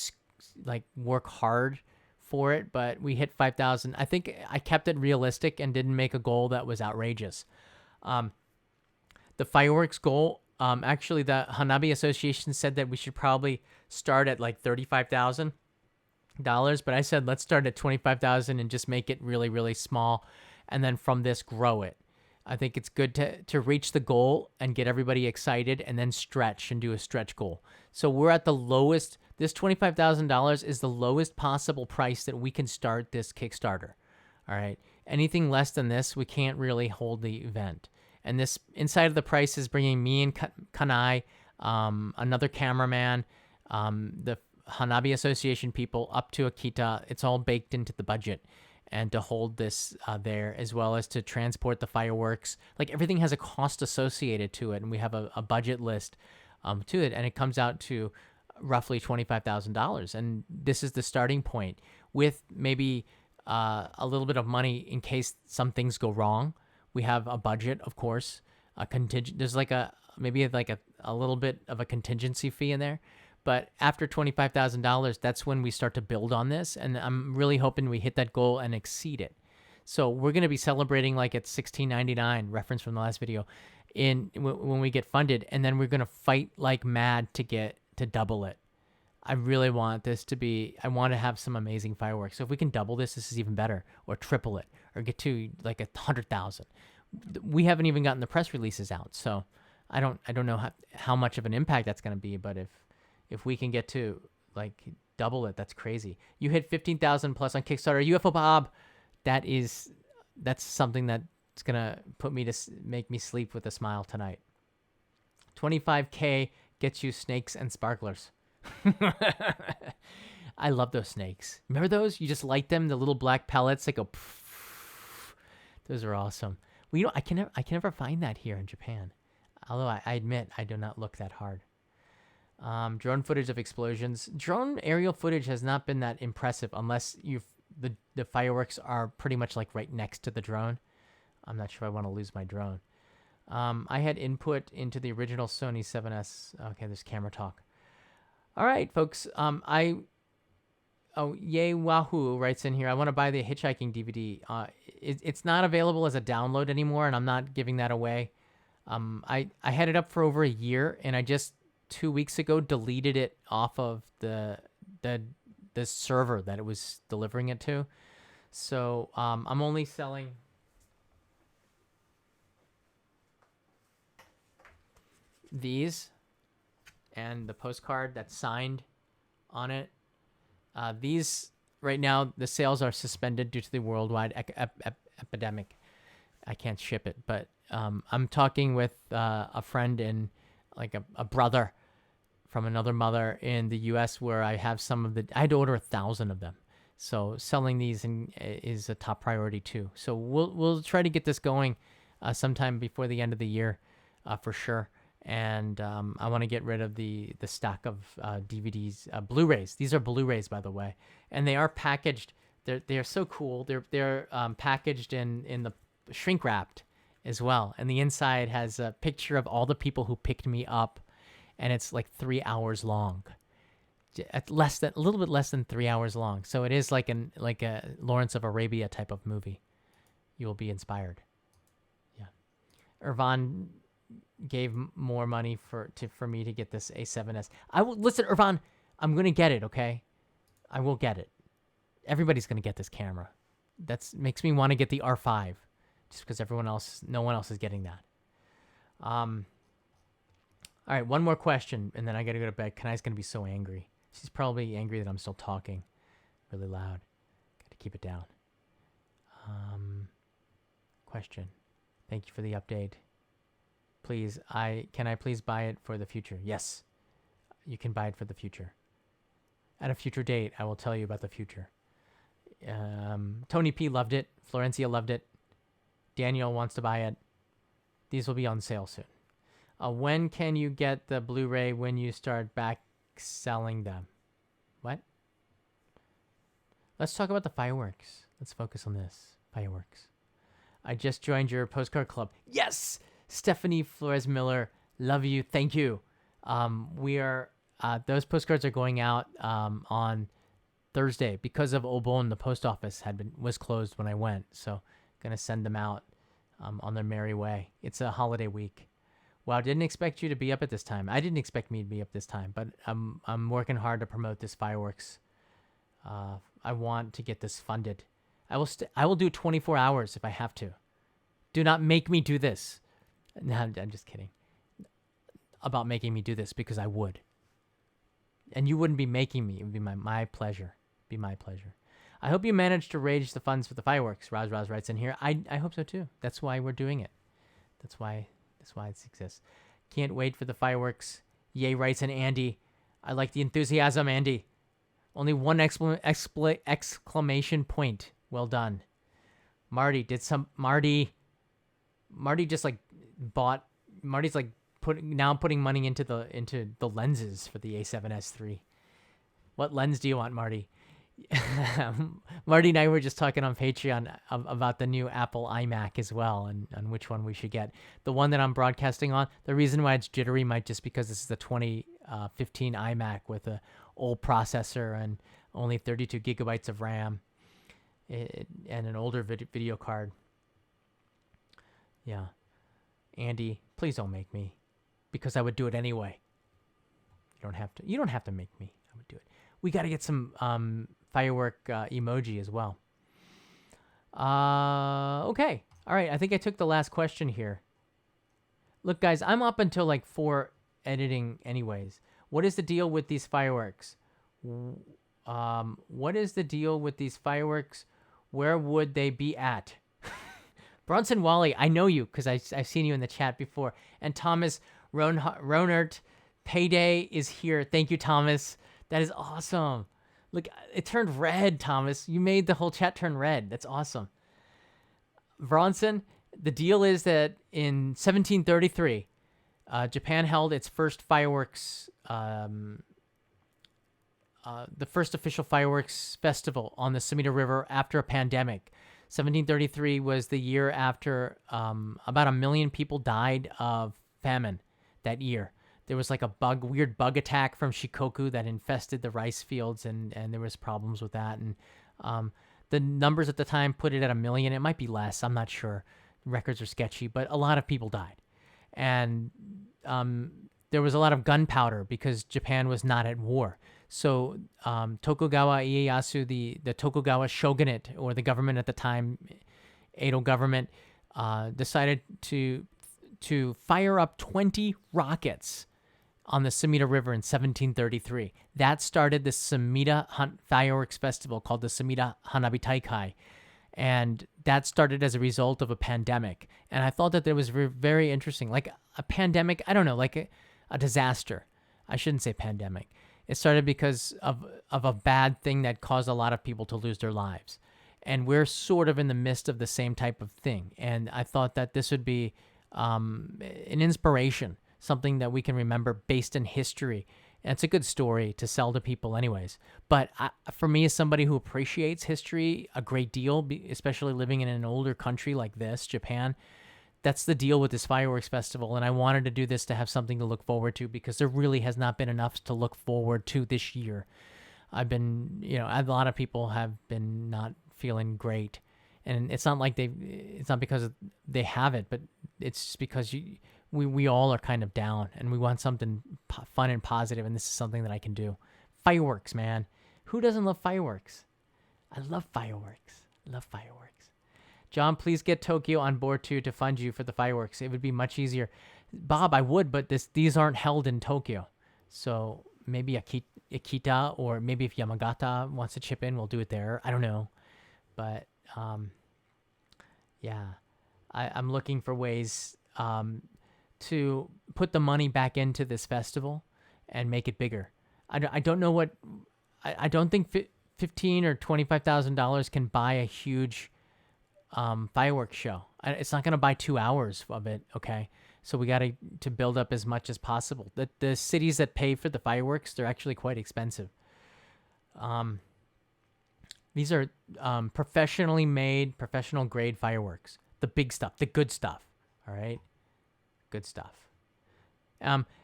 Speaker 1: like work hard for it, but we hit 5,000. I think I kept it realistic and didn't make a goal that was outrageous. The fireworks goal, actually the Hanabi Association said that we should probably start at like 35,000. but I said let's start at 25,000 and just make it really, really small, and then from this grow it. I think it's good to reach the goal and get everybody excited, and then stretch and do a stretch goal. So we're at the lowest. This $25,000 is the lowest possible price that we can start this Kickstarter. All right. Anything less than this, we can't really hold the event. And this inside of the price is bringing me and Kanai, another cameraman, the Hanabi Association people up to Akita. It's all baked into the budget. And to hold this there, as well as to transport the fireworks. Like everything has a cost associated to it. And we have a budget list to it. And it comes out to roughly $25,000. And this is the starting point with maybe a little bit of money in case some things go wrong. We have a budget, of course, a contingent. There's like maybe a little bit of a contingency fee in there. But after $25,000, that's when we start to build on this. And I'm really hoping we hit that goal and exceed it. So we're going to be celebrating like at $16.99, reference from the last video, when we get funded. And then we're going to fight like mad to double it. I really want this to be, I want to have some amazing fireworks. So if we can double this, this is even better, or triple it, or get to like 100,000. We haven't even gotten the press releases out. So I don't know how much of an impact that's going to be, but if we can get to like double it, that's crazy. You hit 15,000 plus on Kickstarter. UFO Bob, that's something that's going to make me sleep with a smile tonight. 25K gets you snakes and sparklers. I love those snakes. Remember those? You just light them, the little black pellets that go poof. Those are awesome. Well, I can never find that here in Japan. Although I admit I do not look that hard. Drone footage of explosions. Drone aerial footage has not been that impressive unless the fireworks are pretty much like right next to the drone. I'm not sure I want to lose my drone. I had input into the original Sony 7S. Okay, there's camera talk. All right, folks. Yay Wahoo writes in here. I want to buy the hitchhiking DVD. It's not available as a download anymore, and I'm not giving that away. I had it up for over a year, and I just 2 weeks ago deleted it off of the server that it was delivering it to. So I'm only selling these and the postcard that's signed on it. These right now, the sales are suspended due to the worldwide epidemic. I can't ship it, but I'm talking with a friend and like a brother from another mother in the U.S. where I have some of I had to order 1,000 of them. So selling these is a top priority too. So we'll try to get this going sometime before the end of the year for sure. And I want to get rid of the stock of DVDs, Blu-rays. These are Blu-rays, by the way, and they are packaged. They're so cool. They're packaged in the shrink wrapped as well, and the inside has a picture of all the people who picked me up, and it's like 3 hours long, a little bit less than 3 hours long. So it is like a Lawrence of Arabia type of movie. You will be inspired. Yeah, Irvan gave more money for me to get this A7S. I will listen, Irvan. I'm gonna get it. Okay, I will get it. Everybody's gonna get this camera. That makes me want to get the R5, just because no one else is getting that. All right, one more question, and then I gotta go to bed. Kanai's gonna be so angry. She's probably angry that I'm still talking really loud. Gotta keep it down. Question. Thank you for the update. Please, can I please buy it for the future? Yes, you can buy it for the future. At a future date, I will tell you about the future. Tony P loved it. Florencia loved it. Daniel wants to buy it. These will be on sale soon. When can you get the Blu-ray when you start back selling them? What? Let's talk about the fireworks. Let's focus on this. Fireworks. I just joined your postcard club. Yes! Stephanie Flores Miller, love you. Thank you. We are those postcards are going out on Thursday because of Obon. The post office was closed when I went, so gonna send them out on their merry way. It's a holiday week. Wow, didn't expect you to be up at this time. I didn't expect me to be up this time, but I'm working hard to promote this fireworks I want to get this funded. I will do 24 hours if I have to. Do not make me do this. No, I'm just kidding. About making me do this, because I would. And you wouldn't be making me. It would be my pleasure. Be my pleasure. I hope you managed to raise the funds for the fireworks. Raz writes in here. I hope so too. That's why we're doing it. That's why it exists. Can't wait for the fireworks. Yay writes in Andy. I like the enthusiasm, Andy. Only one exclamation point. Well done. Marty just like bought. Marty's like putting money into the lenses for the A7S III. What lens do you want, Marty? Marty and I were just talking on Patreon about the new Apple iMac as well, and on which one we should get. The one that I'm broadcasting on, the reason why it's jittery might just because this is the 2015 iMac with a old processor and only 32 gigabytes of RAM and an older video card. Yeah. Andy, please don't make me, because I would do it anyway. You don't have to make me. I would do it. We got to get some firework emoji as well. Okay. All right. I think I took the last question here. Look, guys, I'm up until like 4 editing anyways. What is the deal with these fireworks? What is the deal with these fireworks? Where would they be at? Bronson Wally, I know you because I've seen you in the chat before. And Thomas Ronert, payday is here. Thank you, Thomas. That is awesome. Look, it turned red, Thomas. You made the whole chat turn red. That's awesome. Bronson, the deal is that in 1733, Japan held its first fireworks, the first official fireworks festival on the Sumida River after a pandemic. 1733 was the year after about 1 million people died of famine that year. There was like a weird bug attack from Shikoku that infested the rice fields, and there was problems with that. And the numbers at the time put it at 1 million. It might be less. I'm not sure. Records are sketchy, but a lot of people died. And there was a lot of gunpowder because Japan was not at war. So Tokugawa Ieyasu, the Tokugawa shogunate, or the government at the time, Edo government, decided to fire up 20 rockets on the Sumida River in 1733. That started the Sumida Fireworks Festival called the Sumida Hanabi Taikai. And that started as a result of a pandemic. And I thought that it was very interesting. Like a pandemic, I don't know, like a disaster. I shouldn't say pandemic. It started because of a bad thing that caused a lot of people to lose their lives. And we're sort of in the midst of the same type of thing. And I thought that this would be an inspiration, something that we can remember based in history. And it's a good story to sell to people anyways. But for me, as somebody who appreciates history a great deal, especially living in an older country like this, Japan, that's the deal with this fireworks festival. And I wanted to do this to have something to look forward to, because there really has not been enough to look forward to this year. I've been, a lot of people have been not feeling great. And it's not like it's not because they have it, but it's just because we all are kind of down and we want something fun and positive, and this is something that I can do. Fireworks, man. Who doesn't love fireworks? I love fireworks. John, please get Tokyo on board too to fund you for the fireworks. It would be much easier. Bob, I would, but these aren't held in Tokyo. So maybe Akita, or maybe if Yamagata wants to chip in, we'll do it there. I don't know. But yeah, I'm looking for ways to put the money back into this festival and make it bigger. I don't know what, I don't think $15,000 or $25,000 can buy a huge fireworks show. It's not going to buy 2 hours of it. Okay. So we got to build up as much as possible. The cities that pay for the fireworks, they're actually quite expensive. These are professionally made, professional grade fireworks. The big stuff, the good stuff. All right. Good stuff.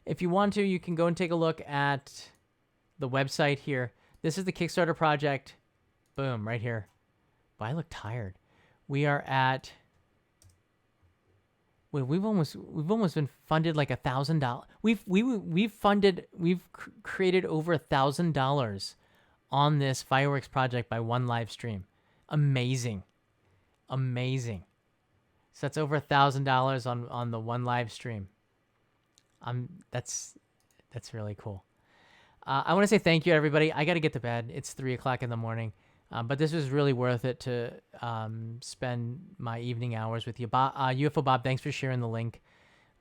Speaker 1: If you want to, you can go and take a look at the website here. This is the Kickstarter project. Boom, right here. But I look tired. We are at. Wait, we've almost been funded like $1,000. We've created over $1,000 on this fireworks project by one live stream. Amazing. Amazing. So that's over $1,000 on the one live stream. That's really cool. I want to say thank you, everybody. I got to get to bed. It's 3 o'clock in the morning. But this was really worth it to spend my evening hours with you. UFO Bob, thanks for sharing the link.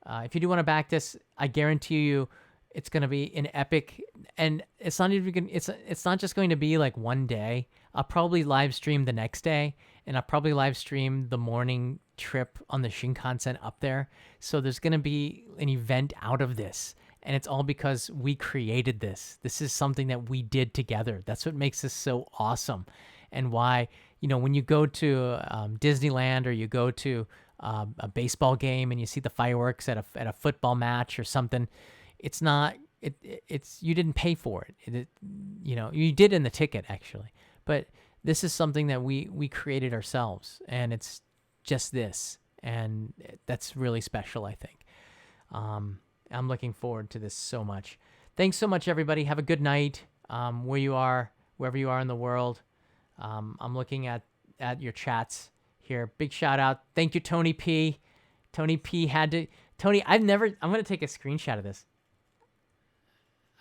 Speaker 1: If you do want to back this, I guarantee you it's going to be an epic, and it's not even it's not just going to be like one day. I'll probably live stream the next day, and I'll probably live stream the morning trip on the Shinkansen up there. So there's going to be an event out of this. And it's all because we created this. This is something that we did together. That's what makes this so awesome. And why, when you go to Disneyland, or you go to a baseball game and you see the fireworks at a football match or something, it's not, it's you didn't pay for it. You did in the ticket, actually. But this is something that we created ourselves. And it's just this. And that's really special, I think. I'm looking forward to this so much. Thanks so much, everybody. Have a good night, wherever you are in the world. I'm looking at your chats here. Big shout out. Thank you, Tony P. Tony P Tony, I'm going to take a screenshot of this.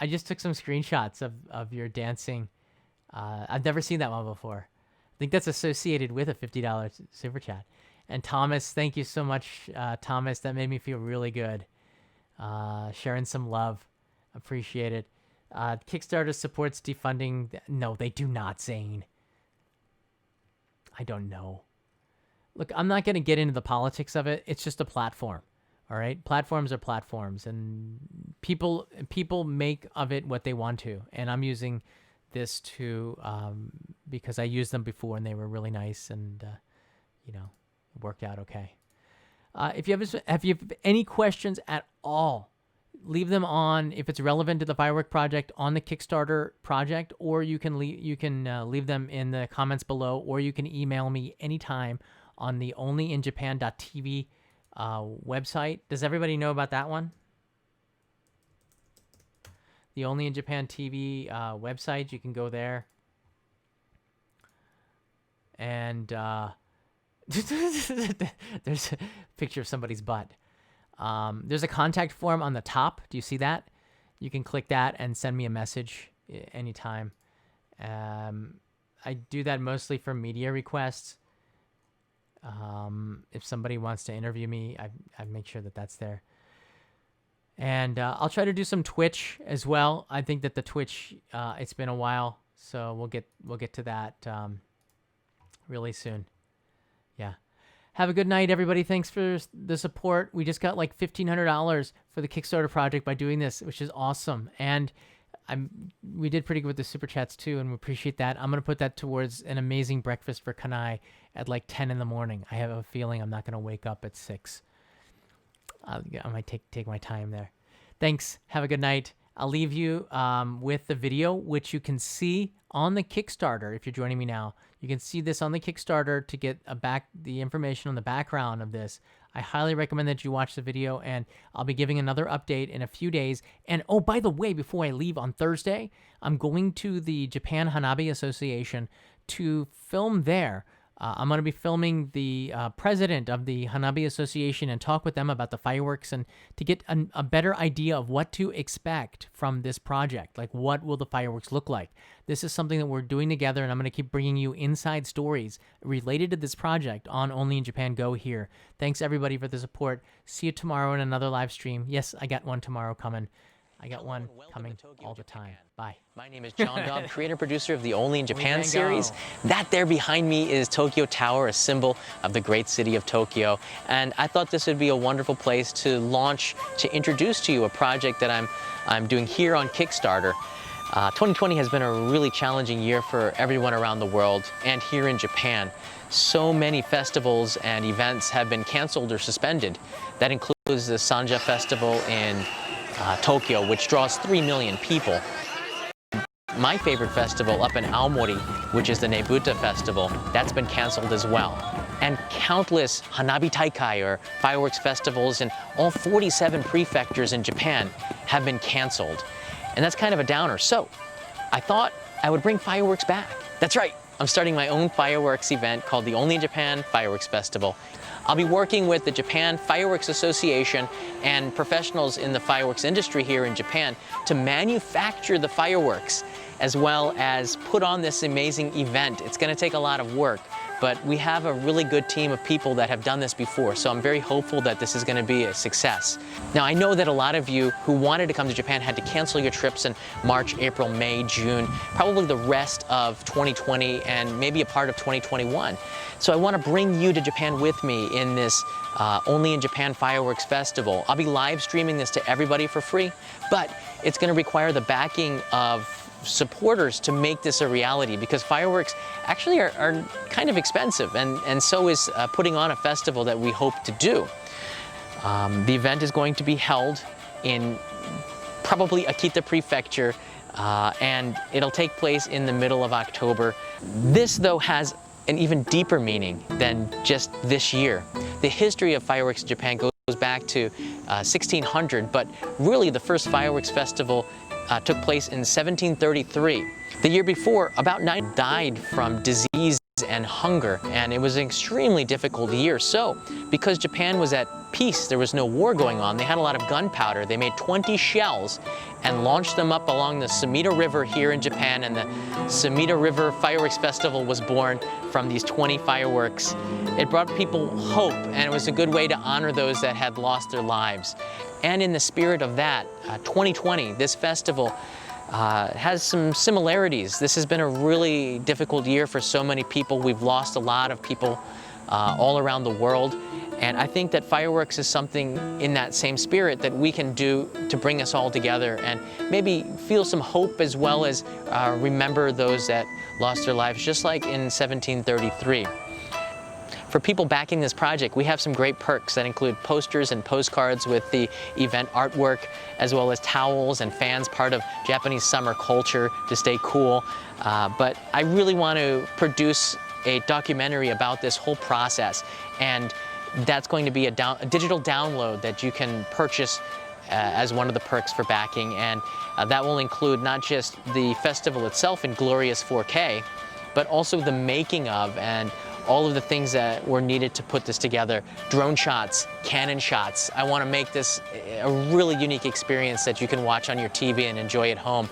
Speaker 1: I just took some screenshots of your dancing. I've never seen that one before. I think that's associated with a $50 super chat. And Thomas, thank you so much, Thomas. That made me feel really good. Sharing some love. Appreciate it. Kickstarter supports defunding. No, they do not, Zane. I don't know. Look, I'm not going to get into the politics of it. It's just a platform. All right? Platforms are platforms, and people make of it what they want to. And I'm using this to because I used them before and they were really nice, and it worked out okay. If you have any questions at all, leave them on, if it's relevant to the firework project, on the Kickstarter project, or you can leave them in the comments below, or you can email me anytime on the onlyinjapan.tv website. Does everybody know about that one? The Only in Japan TV website. You can go there. And there's a picture of somebody's butt. There's a contact form on the top. Do you see that? You can click that and send me a message anytime. I do that mostly for media requests. If somebody wants to interview me, I make sure that that's there. And I'll try to do some Twitch as well. I think that the Twitch, it's been a while, so we'll get to that really soon. Yeah. Have a good night, everybody. Thanks for the support. We just got like $1,500 for the Kickstarter project by doing this, which is awesome. And we did pretty good with the super chats too, and we appreciate that. I'm gonna put that towards an amazing breakfast for Kanai at like 10 in the morning. I have a feeling I'm not gonna wake up at 6. I might take my time there. Thanks. Have a good night. I'll leave you with the video, which you can see on the Kickstarter. If you're joining me now, you can see this on the Kickstarter to get the information on the background of this. I highly recommend that you watch the video, and I'll be giving another update in a few days. And oh, by the way, before I leave on Thursday, I'm going to the Japan Hanabi Association to film there. I'm going to be filming the president of the Hanabi Association and talk with them about the fireworks, and to get a better idea of what to expect from this project. Like, what will the fireworks look like? This is something that we're doing together, and I'm going to keep bringing you inside stories related to this project on Only in Japan Go here. Thanks, everybody, for the support. See you tomorrow in another live stream. Yes, I got one tomorrow coming. I got one coming all the time. Bye.
Speaker 2: My name is John Dobb, creator-producer of the Only in Japan series. That there behind me is Tokyo Tower, a symbol of the great city of Tokyo. And I thought this would be a wonderful place to launch, to introduce to you a project that I'm doing here on Kickstarter. 2020 has been a really challenging year for everyone around the world and here in Japan. So many festivals and events have been canceled or suspended. That includes the Sanja Festival in Tokyo, which draws 3 million people. My favorite festival up in Aomori, which is the Nebuta Festival, that's been canceled as well. And countless Hanabi Taikai, or fireworks festivals, in all 47 prefectures in Japan have been canceled. And that's kind of a downer. So I thought I would bring fireworks back. That's right, I'm starting my own fireworks event called the Only in Japan Fireworks Festival. I'll be working with the Japan Fireworks Association and professionals in the fireworks industry here in Japan to manufacture the fireworks, as well as put on this amazing event. It's going to take a lot of work, but we have a really good team of people that have done this before, so I'm very hopeful that this is going to be a success. Now, I know that a lot of you who wanted to come to Japan had to cancel your trips in March, April, May, June, probably the rest of 2020 and maybe a part of 2021. So I want to bring you to Japan with me in this Only in Japan Fireworks Festival. I'll be live streaming this to everybody for free, but it's going to require the backing of supporters to make this a reality, because fireworks actually are kind of expensive, and so is putting on a festival that we hope to do. The event is going to be held in probably Akita Prefecture, and it'll take place in the middle of October. This, though, has an even deeper meaning than just this year. The history of fireworks in Japan goes back to 1600, but really the first fireworks festival took place in 1733. The year before, about 9 died from disease and hunger, and it was an extremely difficult year. So, because Japan was at peace, there was no war going on, they had a lot of gunpowder. They made 20 shells and launched them up along the Sumida River here in Japan, and the Sumida River Fireworks Festival was born from these 20 fireworks. It brought people hope, and it was a good way to honor those that had lost their lives. And in the spirit of that, 2020, this festival has some similarities. This has been a really difficult year for so many people. We've lost a lot of people all around the world. And I think that fireworks is something in that same spirit that we can do to bring us all together and maybe feel some hope, as well as remember those that lost their lives, just like in 1733. For people backing this project, we have some great perks that include posters and postcards with the event artwork, as well as towels and fans, part of Japanese summer culture to stay cool. But I really want to produce a documentary about this whole process, and that's going to be a digital download that you can purchase as one of the perks for backing, and that will include not just the festival itself in glorious 4K, but also the making of and all of the things that were needed to put this together. Drone shots, Canon shots. I want to make this a really unique experience that you can watch on your TV and enjoy at home.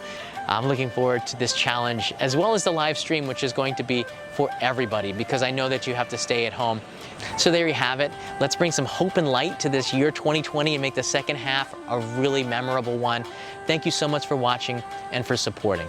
Speaker 2: I'm looking forward to this challenge, as well as the live stream, which is going to be for everybody, because I know that you have to stay at home. So there you have it. Let's bring some hope and light to this year 2020 and make the second half a really memorable one. Thank you so much for watching and for supporting.